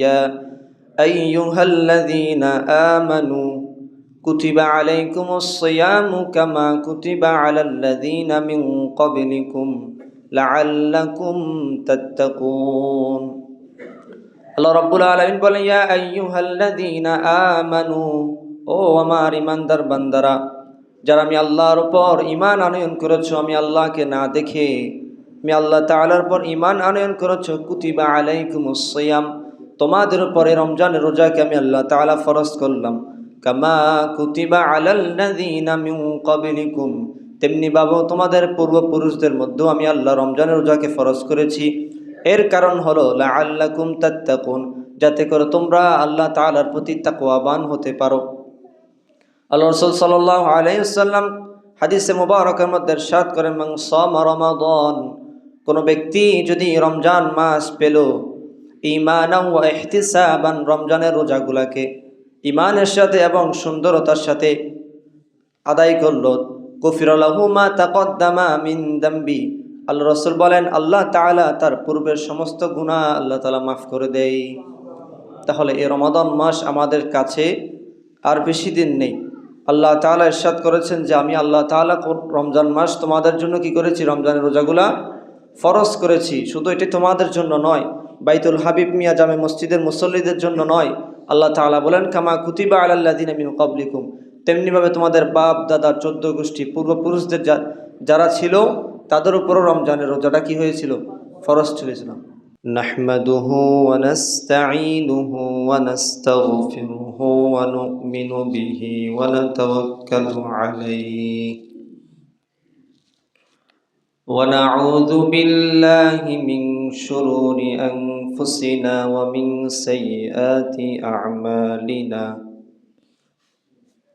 يا أيها الذين آمنوا كتب عليكم الصيام كما كتب على الذين من قبلكم لعلكم تتقون আল্লাহ রাব্বুল আলামিন বলেন ইয়া আইয়ুহাল্লাযীনা আমানু ও আমার ঈমানদার বান্দারা যারা আমি আল্লাহর উপর ঈমান আনয়ন করেছো আমি আল্লাহকে না দেখে আমি আল্লাহ তাআলার উপর ঈমান আনয়ন করেছো কুতিবা আলাইকুমুস সিয়াম তোমাদের উপরে রমজানের রোজাকে আমি আল্লাহ তাআলা ফরজ করলাম কামা কুতিবা আলাল্লাযীনা মিন ক্বাবলিকুম তেমনি ভাবে তোমাদের পূর্বপুরুষদের মধ্যেও আমি আল্লাহ রমজানের রোজাকে ফরজ করেছি এর কারণ হলো লাআল্লাকুম তাত্তাকুন যাতে করে তোমরা আল্লাহ তাআলার প্রতি তাকওয়াবান হতে পারো। আল্লাহ রাসূল সাল্লাল্লাহু আলাইহি ওয়াসাল্লাম হাদিসে মুবারাকের মধ্যে ইরশাদ করেন মান সামা রমাদান কোন ব্যক্তি যদি রমজান মাস পেল ঈমানান ওয়া ইহতিসাবান রমজানের রোজাগুলোকে ঈমানের সাথে এবং সুন্দরতার সাথে আদায় করলো গফিরা লাহু মা তাকদ্দামা মিন দামবি আল্লাহ রাসূল বলেন আল্লাহ তাআলা তার পূর্বের সমস্ত গুনাহ আল্লাহ তাআলা মাফ করে দেয়। তাহলে এই রমাদান মাস আমাদের কাছে আর বেশি দিন নেই। আল্লাহ তাআলা ইরশাদ করেছেন যে আমি আল্লাহ তাআলা রমজান মাস তোমাদের জন্য কি করেছি রমজানের রোজাগুলা ফরজ করেছি। শুধু এটি তোমাদের জন্য নয়, বাইতুল হাবিব মিয়া জামে মসজিদের মুসল্লিদের জন্য নয়। আল্লাহ তাআলা বলেন কামা কুতিবা আলাল্লাযিনা মিন ক্বাবলিকুম তেমনিভাবে তোমাদের বাপ দাদা 14 গোষ্ঠী পূর্বপুরুষদের যারা ছিল তাদের উপরও রমজানের রোজাটা কি হয়েছিল ফরজ ছিল। নাহমাদুহু ওয়া নাস্তাঈনুহু ওয়া নাস্তাগফিরুহু ওয়া নু'মিনু বিহি ওয়া নাতাওয়াক্কালু আলাইহি ওয়া নাউযু বিল্লাহি মিন শুরুরি আনফুসিনা ওয়া মিন সাইয়্যাতি আ'মালিনা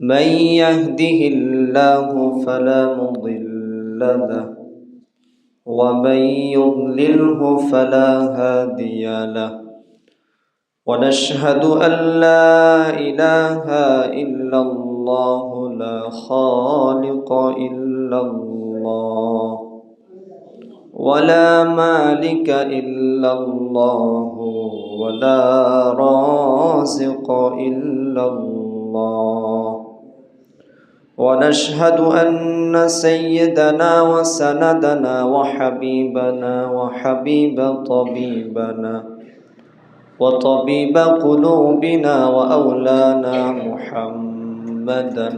মান ইয়াহদিহিল্লাহু ফালা মুদিল্লা লাহু ومن يضلله فلا هادي له ونشهد أن لا إله إلا الله لا خالق إلا الله ولا مالك إلا الله ولا رازق إلا الله ونشهد أن سيدنا وسندنا وحبيبنا وحبيب طبيبنا وطبيب قلوبنا وأولانا محمدا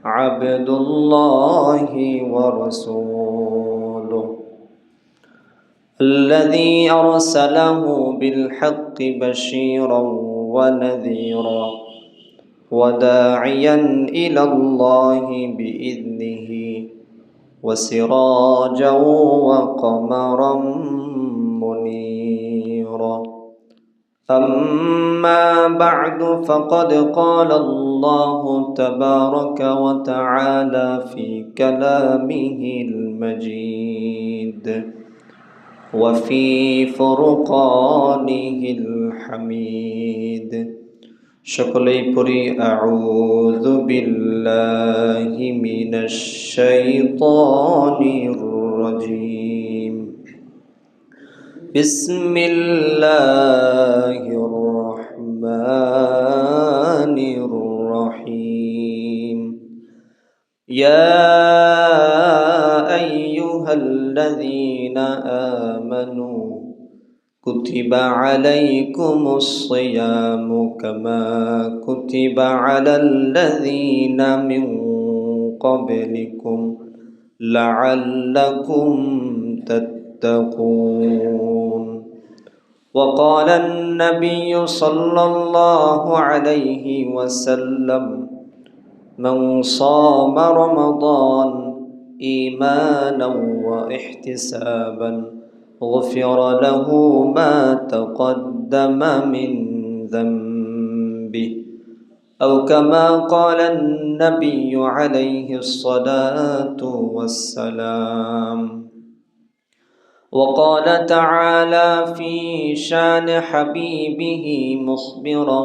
عبد الله ورسوله الذي أرسله بالحق بشيرا ونذيرا وداعيا إلى الله بإذنه وسراجا وقمرا منيرا أما بعد فقد قال الله تبارك وتعالى في كلامه المجيد وفي فرقانه الحميد সকলেই পড়ি আউযু বিল্লাহি মিনাশ শাইতানির রাজীম বিসমিল্লাহির রহমানির রহিম ইয়া আইয়ুহাল্লাযীনা আমানু كتب عليكم الصيام كما كتب على الذين من قبلكم لعلكم تتقون وقال النبي صلى الله عليه وسلم من صام رمضان إيمانا واحتسابا غفر له ما تقدم من ذنبه أو كما قال النبي عليه الصلاة والسلام وقال تعالى في شان حبيبه مخبرا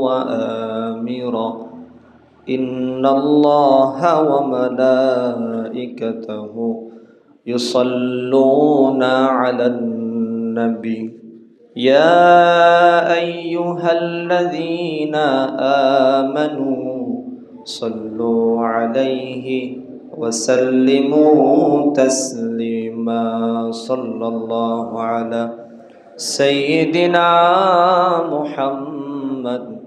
وآمرا إن الله وملائكته يصلون على النبي يا أيها الذين آمنوا صلوا عليه وسلموا تسليما صلى الله على سيدنا محمد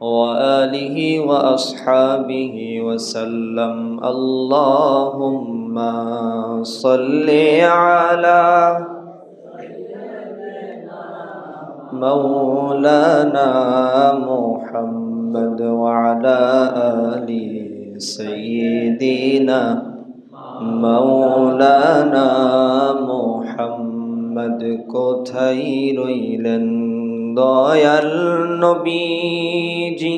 وآله وأصحابه وسلم اللهم صل على مولانا محمد وعلى آل سيدنا مولانا محمد কোথায় রইলেন দয়াল নবীজি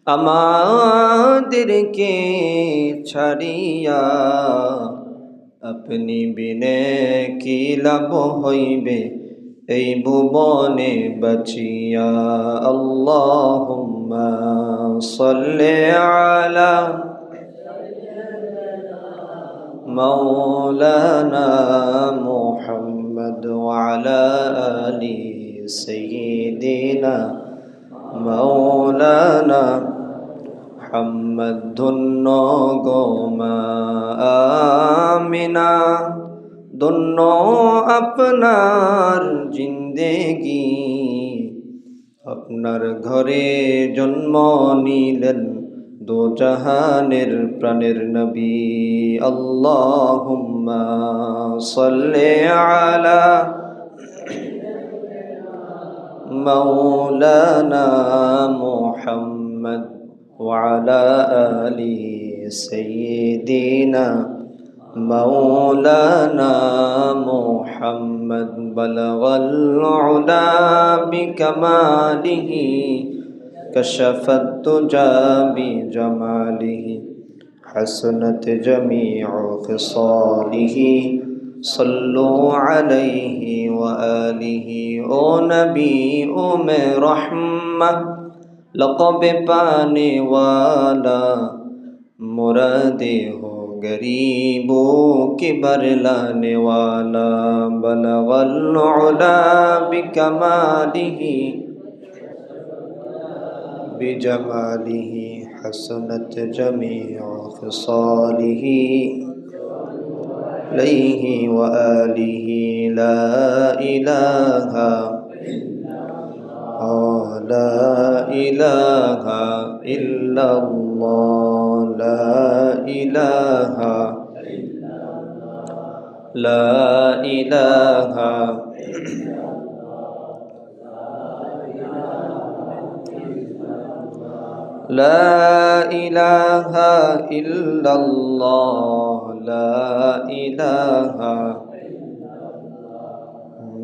আমাদেরকে ছাড়িয়া আপনি বিনে কি লাভ হইবে এই ভুবনে বাঁচিয়া আল্লাহুম্মা সাল্লি আলা মাওলানা মুহাম্মদ ওয়া আলা আলি সাইয়্যিদিনা মাওলানা মুহাম্মদ ধন্য গো মা আমিনা ধন্য আপনার জিন্দেগি আপনার ঘরে জন্ম নিলেন দো জাহানের প্রাণের নবী আল্লাহুম্মা সাল্লি আলা মাওলানা মুহাম্মদ ওয়া আলা আলি সাইয়্যিদিনা مولانا محمد بلغ العلا بكماله كشف الدجى بجماله حسنت جميع خصاله صلوا عليه وآله او نبی رحمة لقب پانے والا مرادے ہو गरीबों के बरलाने वाला बलगल उला बिकमालिही बिजमालिही हसनत जमीउ खिसालिही अलैहि व आलिहि ला इलाहा इल्लल्लाह لا إله لا إله لا إله إلا الله لا إله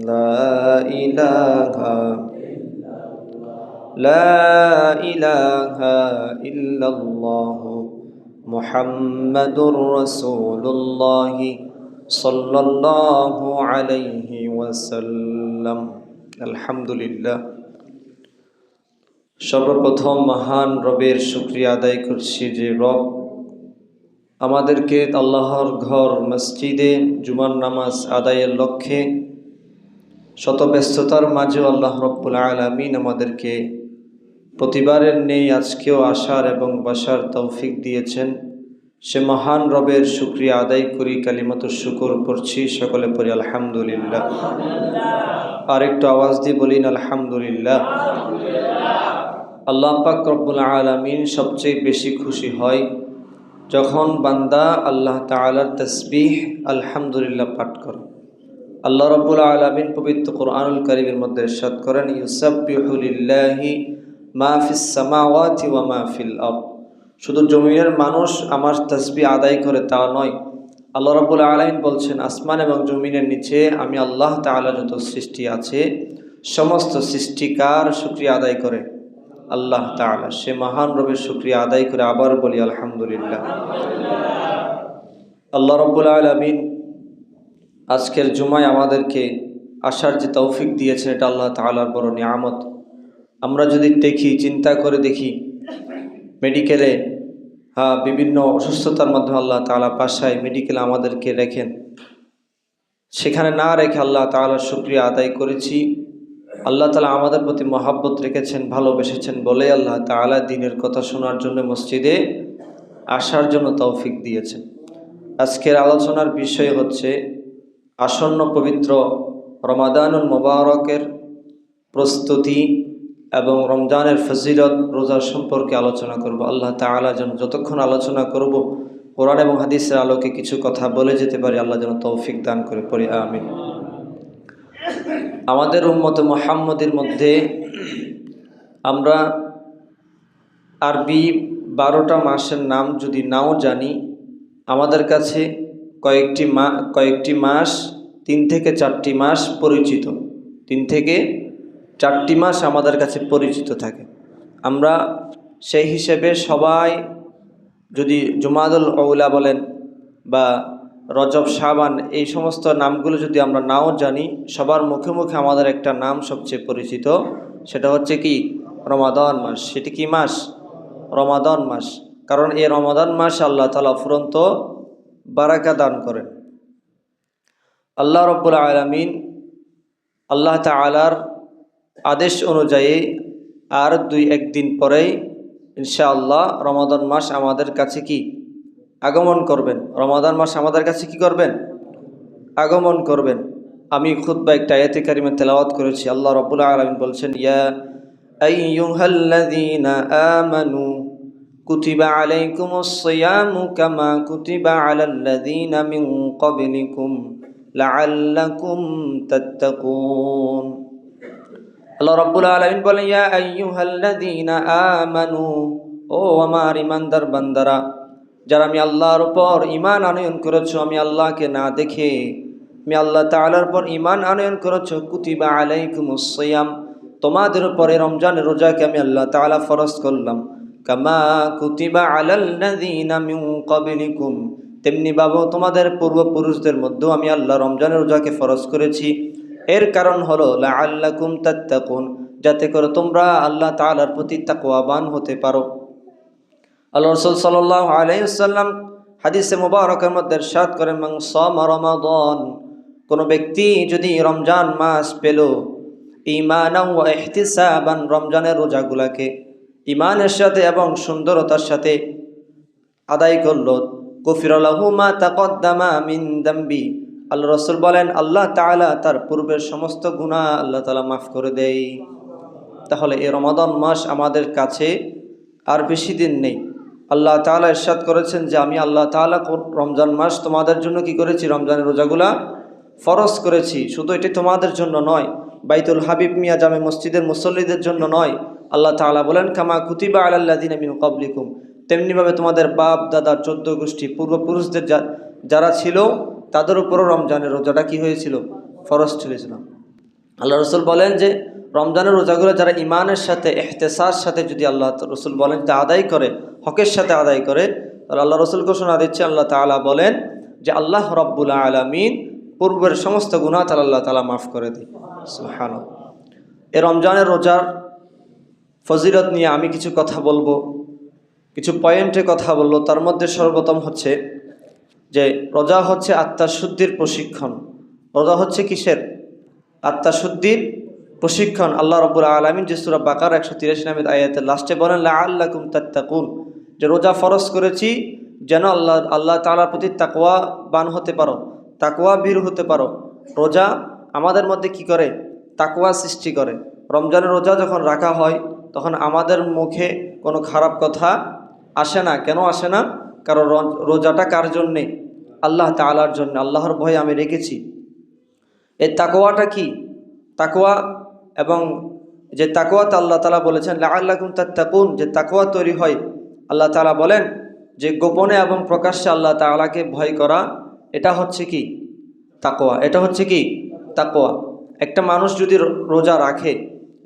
لا إله لا إله إلا الله মুহাম্মাদুর রাসূলুল্লাহ সাল্লাল্লাহু আলাইহি ওয়াসাল্লাম আলহামদুলিল্লাহ সর্বপ্রথম মহান রবের শুকরিয়া আদায় করছি যে রব আমাদেরকে আল্লাহর ঘর মসজিদে জুমার নামাজ আদায়ের লক্ষ্যে শত ব্যস্ততার মাঝেও আল্লাহ রব্বুল আলামিন আমাদেরকে প্রতিবারের নেই আজকেও আসার এবং বসার তৌফিক দিয়েছেন সে মহান রবের শুকরিয়া আদায় করি কালিমাতুশ শুকর করছি সকলে পড়ি আলহামদুলিল্লাহ আরেকটু আওয়াজ দিয়ে বলিন আলহামদুলিল্লাহ আল্লাহ পাক রব্বুল আলামিন সবচেয়ে বেশি খুশি হয় যখন বান্দা আল্লাহ তাআলার তাসবিহ আলহামদুলিল্লাহ পাঠ করে আল্লাহ রব্বুল আলামিন পবিত্র কোরআনুল কারীমের মধ্যে ইরশাদ করেন ইউসাব্বিহু লিল্লাহি মা ফিস সামাওয়াতি ওয়া মা ফিল আরদ শুধু জমিনের মানুষ আমার তাসবিহ আদায় করে তা নয় আল্লাহ রাব্বুল আলামিন বলছেন আসমান এবং জমিনের নিচে আমি আল্লাহ তাআলা যত সৃষ্টি আছে সমস্ত সৃষ্টিকার শুকরিয়া আদায় করে আল্লাহ তাআলা সে মহান রবের শুকরিয়া আদায় করে আবার বলি আলহামদুলিল্লাহ আল্লাহ রাব্বুল আলামিন আজকের জুমায় আমাদেরকে আসার যে তৌফিক দিয়েছেন এটা আল্লাহ তাআলার বড় নিয়ামত আমরা যদি দেখি চিন্তা করে দেখি মেডিকেলে বিভিন্ন অসুস্থতার মাধ্যমে আল্লাহ তাআলা পাশায় মেডিকেলে আমাদেরকে রেখেন সেখানে না রেখে আল্লাহ তাআলার শুকরিয়া আদায় করেছি আল্লাহ তাআলা আমাদের প্রতি মহাব্বত রেখেছেন, ভালোবেসেছেন বলে আল্লাহ তাআলা দ্বীনের কথা শোনার জন্য মসজিদে আসার জন্য তৌফিক দিয়েছেন। আজকের আলোচনার বিষয় হচ্ছে আসন্ন পবিত্র রমাদানুল মুবারকের প্রস্তুতি এবং রমজানের ফজিলত রোজা সম্পর্কে আলোচনা করব। আল্লাহ তাআলা যেন যতক্ষণ আলোচনা করব কোরআন এবং হাদিসের আলোকে কিছু কথা বলে যেতে পারি, আল্লাহ যেন তৌফিক দান করে, পড়ি আমিন। আমাদের উম্মতে মুহাম্মদের মধ্যে আমরা আরবি 12টা মাসের নাম যদি নাও জানি, আমাদের কাছে কয়েকটি মাস 3 থেকে 4টি মাস পরিচিত, 3 থেকে 4টি মাস আমাদের কাছে পরিচিত থাকে। আমরা সেই হিসেবে সবাই যদি জুমাদুল আউলা বলেন বা রজব, শাবান, এই সমস্ত নামগুলো যদি আমরা নাও জানি, সবার মুখে মুখে আমাদের একটা নাম সবচেয়ে পরিচিত, সেটা হচ্ছে কি রমাদান মাস। সেটি কি মাস? রমাদান মাস। কারণ এই রমাদান মাস আল্লাহ তাআলা ফুরন্ত বারাকা দান করেন। আল্লাহ রাব্বুল আলামিন আল্লাহ তাআলার আদেশ অনুযায়ী আর 1 দিন পরেই ইনশাআল্লাহ রমাদান মাস আমাদের কাছে কি আগমন করবেন। রমাদান মাস আমাদের কাছে কি করবেন? আগমন করবেন। আমি খুতবা একটা আয়াতে কারিমা তেলাওয়াত করেছি। আল্লাহ রাব্বুল আলামিন বলছেন, ইয়া আইয়ুহাল্লাযীনা আমানু কুতিবা আলাইকুমুস সিয়ামু কামা কুতিবা আলাল্লাযীনা মিন ক্বাবলিকুম লাআল্লাকুম তাত্তাকুন। আল্লাহ রাব্বুল আলামিন বলেন, ইয়া আইয়ুহাল্লাযীনা আমানু, ও আমার ঈমানদার বান্দারা, যারা আমি আল্লাহর উপর ঈমান আনয়ন করেছো, আমি আল্লাহকে না দেখে আমি আল্লাহ তাআলার উপর ঈমান আনয়ন করেছো, কুতিবা আলাইকুমুস সিয়াম, তোমাদের উপরে রমজানের রোজাকে আমি আল্লাহ তাআলা ফরজ করলাম, কামা কুতিবা আলাল্লাযীনা মিন ক্বাবলিকুম, তেমনি ভাবে তোমাদের পূর্বপুরুষদের মধ্যেও আমি আল্লাহ রমজানের রোজাকে ফরজ করেছি। এর কারণ হলো লাআল্লাকুম তাত্তাকুন, যাতে করে তোমরা আল্লাহ তাআলার প্রতি তাকওয়াবান হতে পারো। আল্লাহ রাসূল সাল্লাল্লাহু আলাইহি ওয়াসাল্লাম হাদিসে মুবারকের মধ্যে ইরশাদ করেন, মান সামা রমাদান, কোন ব্যক্তি যদি রমজান মাস পেল ঈমানান ওয়া ইহতিসাবান, রমজানের রোজাগুলোকে ঈমানের সাথে এবং সুন্দরতার সাথে আদায় করলো, গফিরা লাহু মা তাকদ্দামা মিন দামবি, আল্লাহ রাসূল বলেন আল্লাহ তাআলা তার পূর্বের সমস্ত গুনাহ আল্লাহ তাআলা মাফ করে দেয়। তাহলে এই রমাদান মাস আমাদের কাছে আর বেশি দিন নেই। আল্লাহ তাআলা ইরশাদ করেছেন যে আমি আল্লাহ তাআলা রমজান মাস তোমাদের জন্য কি করেছি? রমজানের রোজাগুলা ফরজ করেছি। শুধু এটি তোমাদের জন্য নয়, বাইতুল হাবিব মিয়া জামে মসজিদের মুসল্লিদের জন্য নয়। আল্লাহ তাআলা বলেন, কামা কুতিবা আলাল্লাযীনা মিন ক্বাবলিকুম, তেমনিভাবে তোমাদের বাপ দাদা 14 গোষ্ঠী পূর্বপুরুষদের যারা ছিল তাদের উপরও রমজানের রোজাটা কি হয়েছিল? ফরজ ছিল। আল্লাহ রাসূল বলেন যে রমজানের রোজাগুলো যারা ঈমানের সাথে ইহতিসাবের সাথে যদি আল্লাহ রাসূল বলেন যে আদায় করে, হকের সাথে আদায় করে, তাহলে আল্লাহ রাসূল ঘোষণা দিচ্ছে, আল্লাহ তাআলা বলেন যে আল্লাহ রাব্বুল আলামিন পূর্বের সমস্ত গুনাহ আল্লাহ তাআলা মাফ করে দেয়। সুবহানাল্লাহ। এই রমজানের রোজার ফজিলত নিয়ে আমি কিছু কথা বলবো, কিছু পয়েন্টে কথা বলবো। তার মধ্যে সর্বপ্রথম হচ্ছে যে রোজা হচ্ছে আত্মাশুদ্ধির প্রশিক্ষণ। রোজা হচ্ছে কিসের? আত্মাশুদ্ধির প্রশিক্ষণ। আল্লাহ রাব্বুল আলামিন যে সূরা বাকারা 183 নম্বর আয়াতের লাস্টে বলেন, লাআল্লাকুম তাত্তাকুন, যে রোজা ফরজ করেছি যেন আল্লাহ তাআলার প্রতি তাকওয়াবান হতে পারো, তাকওয়া বীর হতে পারো। রোজা আমাদের মধ্যে কি করে? তাকওয়া সৃষ্টি করে। রমজানের রোজা যখন রাখা হয় তখন আমাদের মুখে কোনো খারাপ কথা আসে না। কেন আসে না? কারণ রোজাটা কার জন্যে? আল্লাহ তাআলার জন্য। আল্লাহর ভয়ে আমি রেখেছি। এই তাকওয়াটা কি? তাকওয়া, এবং যে তাকওয়াতে আল্লাহ তাআলা বলেছেন লাআল্লাকুম তাত্তাকুন, যে তাকওয়া তৈরি হয়, আল্লাহ তাআলা বলেন যে গোপনে এবং প্রকাশ্যে আল্লাহ তাআলাকে ভয় করা, এটা হচ্ছে কি? তাকওয়া। এটা হচ্ছে কি? তাকওয়া। একটা মানুষ যদি রোজা রাখে,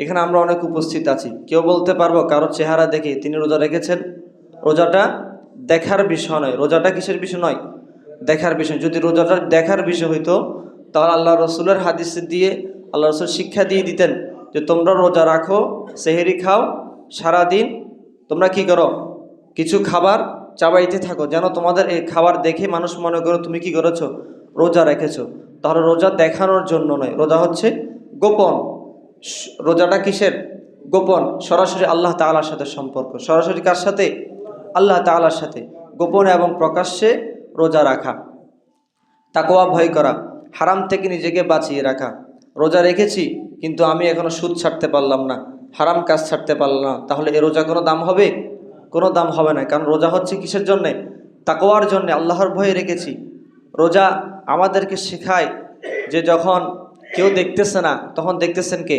এখানে আমরা অনেক উপস্থিত আছি, কেউ বলতে পারবো কারো চেহারা দেখে তিনি রোজা রেখেছেন? রোজাটা দেখার বিষয় নয়। রোজাটা কিসের বিষয় নয়? দেখার বিষয়। যদি রোজাটা দেখার বিষয় হইতো তাহলে আল্লাহ রসুলের হাদিস দিয়ে আল্লাহ রসুল শিক্ষা দিয়ে দিতেন যে তোমরা রোজা রাখো, সেহেরি খাও, সারাদিন তোমরা কি করো? কিছু খাবার চাবাইতে থাকো, যেন তোমাদের এই খাবার দেখে মানুষ মনে করো তুমি কি করেছো? রোজা রেখেছো। তাহলে রোজা দেখানোর জন্য নয়, রোজা হচ্ছে গোপন। রোজাটা কিসের? গোপন, সরাসরি আল্লাহ তাআলার সাথে সম্পর্ক। সরাসরি কার সাথে? আল্লাহ তাআলার সাথে। গোপনে এবং প্রকাশ্যে রোজা রাখা, তাকওয়া ভয় করা, হারাম থেকে নিজেকে বাঁচিয়ে রাখা। রোজা রেখেছি কিন্তু আমি এখনো সুদ ছাড়তে পারলাম না, হারাম কাজ ছাড়তে পারলাম না, তাহলে এ রোজা কোনো দাম হবে? কোনো দাম হবে না। কারণ রোজা হচ্ছে কিসের জন্যে? তাকওয়ার জন্যে, আল্লাহর ভয়ে রেখেছি। রোজা আমাদেরকে শেখায় যে যখন কেউ দেখতেছে না তখন দেখতেছেন কে?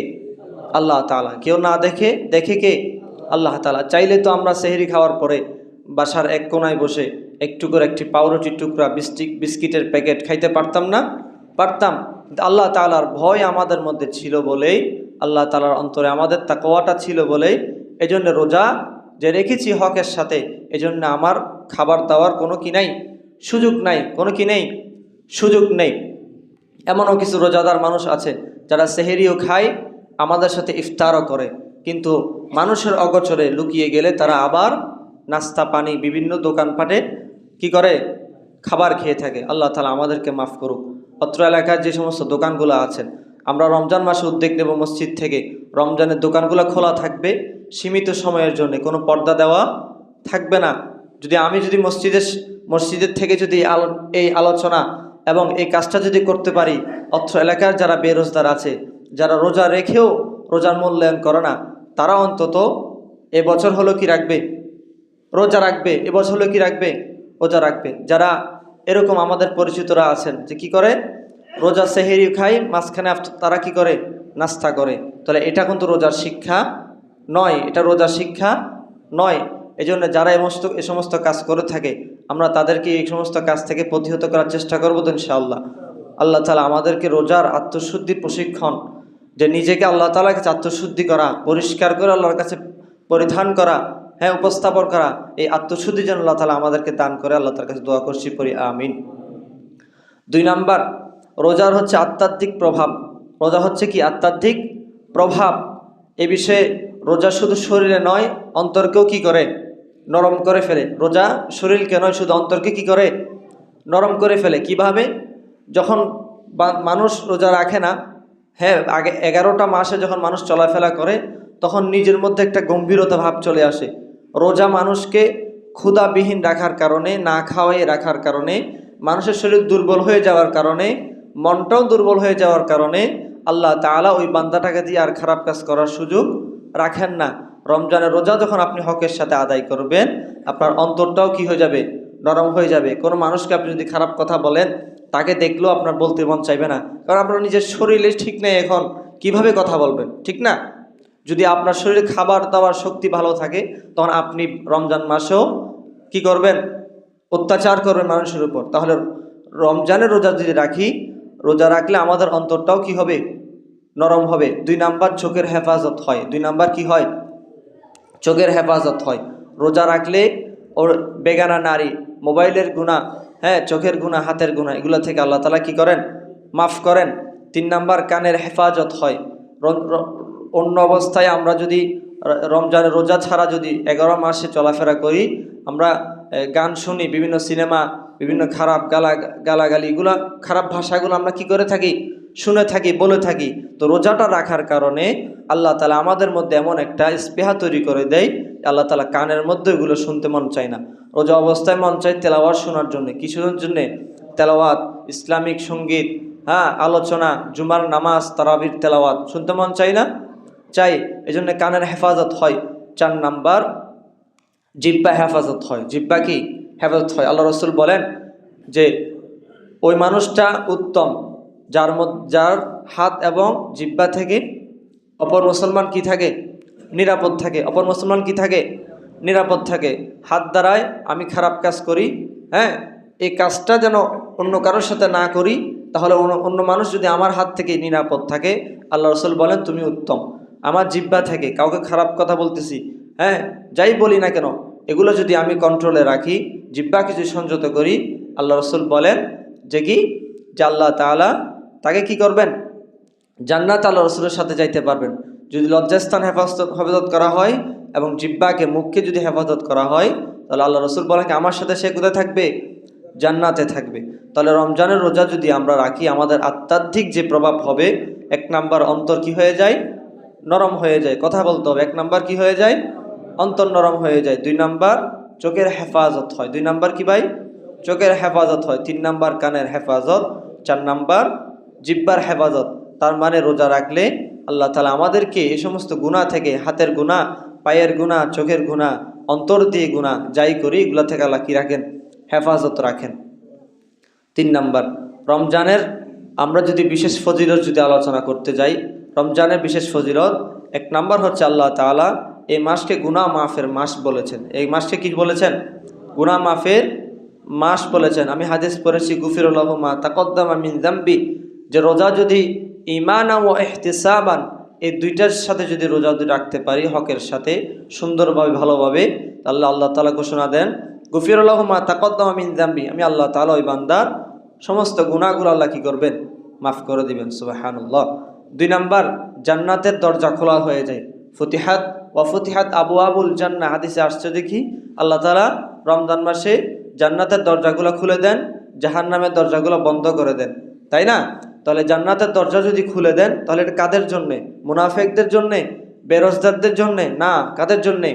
আল্লাহ তাআলা। কেউ না দেখে, দেখে কে? আল্লাহ তাআলা। চাইলে তো আমরা সেহরি খাওয়ার পরে বাসার এক কোনায় বসে একটু করে একটি পাউরুটির টুকরা, বিস্কিটের প্যাকেট খাইতে পারতাম না? পারতাম। কিন্তু আল্লাহ তাআলার ভয় আমাদের মধ্যে ছিল বলেই, আল্লাহ তাআলার অন্তরে আমাদের তাকওয়াটা ছিল বলেই, এজন্য রোজা যে রেখেছি হকের সাথে, এজন্য আমার খাবার দাবার কোনো কি নাই? সুযোগ নাই। কোনো কি নেই? সুযোগ নেই। এমনও কিছু রোজাদার মানুষ আছে যারা সেহরিও খায়, আমাদের সাথে ইফতারও করে, কিন্তু মানুষের অগোচরে লুকিয়ে গেলে তারা আবার নাস্তা পানি বিভিন্ন দোকানপাটে কি করে? খাবার খেয়ে থাকে। আল্লাহ তাআলা আমাদেরকে মাফ করুক। অত্র এলাকার যে সমস্ত দোকানগুলো আছেন, আমরা রমজান মাসে উদ্যোগ নেব মসজিদ থেকে, রমজানের দোকানগুলো খোলা থাকবে সীমিত সময়ের জন্য, কোনো পর্দা দেওয়া থাকবে না। আমি যদি মসজিদের থেকে যদি এই আলোচনা এবং এই কাজটা যদি করতে পারি, অত্র এলাকার যারা বেরোজগার আছে, যারা রোজা রেখেও রোজার মূল্যায়ন করে না, তারা অন্তত এবছর হলো কি রাখবে? রোজা রাখবে। এবছর হলো কি রাখবে? রোজা রাখবে। যারা এরকম আমাদের পরিচিতরা আছেন যে কি করে? রোজা সেহেরি খায়, মাঝখানে তারা কি করে? নাস্তা করে। তাহলে এটা কিন্তু রোজার শিক্ষা নয়, এটা রোজার শিক্ষা নয়। এজন্য যারা এ সমস্ত কাজ করে থাকে, আমরা তাদেরকে এই সমস্ত কাজ থেকে প্রতিহত করার চেষ্টা করবো তো ইনশাআল্লাহ। আল্লাহ তাআলা আমাদেরকে রোজার আত্মশুদ্ধির প্রশিক্ষণ, যে নিজেকে আল্লাহ তাআলার কাছে আত্মশুদ্ধি করা, পরিষ্কার করে আল্লাহর কাছে পরিধান করা, হ্যাঁ, উপস্থাপন করা, এই আত্মশুদ্ধি যেন আল্লাহ তাআলা আমাদেরকে দান করে, আল্লাহ তাআলার কাছে দোয়া করছি, পড়ি আমিন। 2 নাম্বার, রোজার হচ্ছে আধ্যাত্মিক প্রভাব। রোজা হচ্ছে কি? আধ্যাত্মিক প্রভাব। এ বিষয়ে রোজা শুধু শরীরে নয়, অন্তরকেও কি করে? নরম করে ফেলে। রোজা শরীরকে নয়, শুধু অন্তরকে কি করে? নরম করে ফেলে। কিভাবে? যখন মানুষ রোজা রাখে না, হ্যাঁ, আগে 11টা মাসে যখন মানুষ চলাফেরা করে, তখন নিজের মধ্যে একটা গম্ভীরতা ভাব চলে আসে। রোজা মানুষকে ক্ষুধাবিহীন রাখার কারণে, না খাওয়াই রাখার কারণে, মানুষের শরীর দুর্বল হয়ে যাওয়ার কারণে, মনটাও দুর্বল হয়ে যাওয়ার কারণে আল্লাহ তাআলা ওই বান্দাটাকে দিয়ে আর খারাপ কাজ করার সুযোগ রাখেন না। রমজানের রোজা যখন আপনি হকের সাথে আদায় করবেন, আপনার অন্তরটাও কি হয়ে যাবে? নরম হয়ে যাবে। কোনো মানুষকে আপনি যদি খারাপ কথা বলেন, তাকে দেখলেও আপনার বলতে মন চাইবে না, কারণ আপনার নিজের শরীরে ঠিক নেই, এখন কিভাবে কথা বলবেন? ঠিক না? যদি আপনার শরীরে খাবার দাবার শক্তি ভালো থাকে, তখন আপনি রমজান মাসেও কি করবেন? অত্যাচার করবেন মানুষের উপর। তাহলে রমজানের রোজা যদি রাখি, রোজা রাখলে আমাদের অন্তরটাও কি হবে? নরম হবে। 2 নাম্বার, চোখের হেফাজত হয়। 2 নাম্বার কি হয়? চোখের হেফাজত হয়। রোজা রাখলে ওর বেগানা নারী, মোবাইলের গুনাহ, হ্যাঁ, চোখের গুনাহ, হাতের গুনাহ, এগুলো থেকে আল্লাহ তাআলা কি করেন? মাফ করেন। 3 নাম্বার, কানের হেফাজত হয়। অন্য অবস্থায় আমরা যদি রমজানের রোজা ছাড়া যদি 11 মাসে চলাফেরা করি, আমরা গান শুনি, বিভিন্ন সিনেমা, বিভিন্ন খারাপ গালাগালি, এগুলা খারাপ ভাষাগুলো আমরা কি করে থাকি? শুনে থাকি, বলে থাকি। তো রোজাটা রাখার কারণে আল্লাহ তাআলা আমাদের মধ্যে এমন একটা স্পৃহা তৈরি করে দেয়, আল্লাহ তাআলা কানের মধ্যে এগুলো শুনতে মন চায় না। রোজা অবস্থায় মন চায় তেলাওয়াত শোনার জন্য। কিসের জন্যে? তেলাওয়াত, ইসলামিক সঙ্গীত, হ্যাঁ, আলোচনা, জুমার নামাজ, তারাবির তেলাওয়াত শুনতে মন চাই না? চাই। এজন্য কানের হেফাজত হয়। 4 নাম্বার, জিহ্বা হেফাজত হয়। জিহ্বা কি? হেফাজত হয়। আল্লাহ রাসূল বলেন যে ওই মানুষটা উত্তম যার হাত এবং জিহ্বা থেকে অপর মুসলমান কি থাকে? নিরাপদ থাকে। অপর মুসলমান কি থাকে? নিরাপদ থাকে। হাত দ্বারায় আমি খারাপ কাজ করি, হ্যাঁ, এই কাজটা যেন অন্য কারোর সাথে না করি, তাহলে অন্য মানুষ যদি আমার হাত থেকে নিরাপদ থাকে, আল্লাহ রাসূল বলেন তুমি উত্তম। আমার জিহ্বা থেকে কাউকে খারাপ কথা বলতেছি, হ্যাঁ, যাই বলি না কেন, এগুলো যদি আমি কন্ট্রোলে রাখি, জিহ্বাকে যদি সংযত করি, আল্লাহ রাসূল বলেন যে কি? যে আল্লাহ তাআলা তাকে কি করবেন? জান্নাত আল্লাহ রাসূলের সাথে যাইতে পারবেন। যদি লজ্জাস্থান হেফাজত করা হয় এবং জিহ্বাকে, মুখকে যদি হেফাজত করা হয়, তাহলে আল্লাহ রাসূল বলেন আমার সাথে সে কোথায় থাকবে? জান্নাতে থাকবে। তাহলে রমজানের রোজা যদি আমরা রাখি, আমাদের আধ্যাত্মিক যে প্রভাব হবে, 1 নাম্বার, অন্তর কি হয়ে যায়? নরম হয়ে যায়, কথা বলতে হবে। 1 নাম্বার কি হয়ে যায়? অন্তর নরম হয়ে যায়। 2 নাম্বার চোখের হেফাজত হয়। 2 নাম্বার কি ভাই? চোখের হেফাজত হয়। 3 নাম্বার কানের হেফাজত। 4 নাম্বার জিহ্বার হেফাজত। তার মানে রোজা রাখলে আল্লাহ তাআলা আমাদেরকে এই সমস্ত গুনাহ থেকে, হাতের গুনাহ, পায়ের গুনাহ, চোখের গুনাহ, অন্তর দিয়ে গুনাহ যাই করি এগুলা থেকে আল্লাহ কি রাখেন? হেফাজত রাখেন। 3 নাম্বার রমজানের আমরা যদি বিশেষ ফজিলত যদি আলোচনা করতে যাই, রমজানের বিশেষ ফজিলত 1 নাম্বার হচ্ছে আল্লাহ তাআলা এই মাসকে গুনাহ মাফের মাস বলেছেন। এই মাসকে কি বলেছেন? গুনাহ মাফের মাস বলেছেন। আমি হাদিস পড়েছি গুফিরুল্লাহু মা তাকদ্দামা মিন যামবি, যে রোজা যদি ঈমানান ওয়া ইহতিসাবান এই দুইটার সাথে যদি রোজা যদি রাখতে পারি হকের সাথে সুন্দরভাবে ভালোভাবে, আল্লাহ তাআলা ঘোষণা দেন গুফিরুল্লাহু মা তাকদ্দামা মিন যামবি, আমি আল্লাহ তাআলা ওই বান্দার সমস্ত গুনাহগুলো আল্লাহ কি করবেন? মাফ করে দিবেন। সুবহানাল্লাহ। 2 নাম্বার জান্নাতের দরজা খোলা হয়ে যায়। ফতিহাত ওয়া ফতিহাত আবওয়াবুল জান্নাহ হাদিসে আসছে দেখি আল্লাহ তাআলা রমজান মাসে জান্নাতের দরজাগুলো খুলে দেন, জাহান্নামের দরজাগুলো বন্ধ করে দেন, তাই না? তাহলে জান্নাতের দরজা যদি খুলে দেন তাহলে এটা কাদের জন্যে? মুনাফিকদের জন্যে? বেরোজগারদের জন্যে? না, কাদের জন্যে?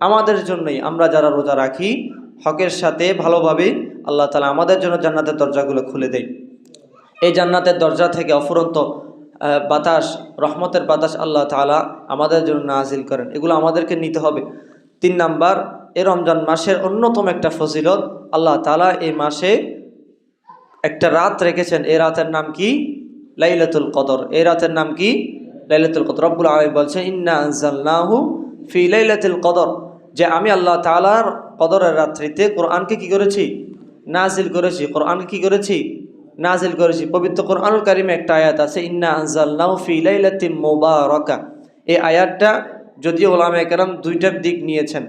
আমাদের জন্যই। আমরা যারা রোজা রাখি হকের সাথে ভালোভাবে আল্লাহ তাআলা আমাদের জন্য জান্নাতের দরজাগুলো খুলে দেয়। এই জান্নাতের দরজা থেকে অফুরন্ত বাতাস, রহমতের বাতাস আল্লাহ তাআলা আমাদের জন্য নাজিল করেন। এগুলো আমাদেরকে নিতে হবে। 3 নাম্বার এই রমজান মাসের অন্যতম একটা ফজিলত, আল্লাহ তাআলা এই মাসে একটা রাত রেখেছেন। এই রাতের নাম কি? লাইলাতুল কদর। এই রাতের নাম কি? লাইলাতুল কদর। রব্বুল আলামিন বলছেন ইন্না আনজালনাহু ফি লাইলাতুল কদর, যে আমি আল্লাহ তাআলার কদরের রাত্রিতে কোরআনকে কি করেছি? নাজিল করেছি। কোরআনকে কি করেছি? নাজিল করেছি। পবিত্র কোরআনুল কারিমে একটা আয়াত আছে ইন্না আনজালনাহু ফি লাইলাতিন মুবারাকা। এই আয়াতটা যদিও উলামায়ে কেরাম দুইটার দিক নিয়েছেন,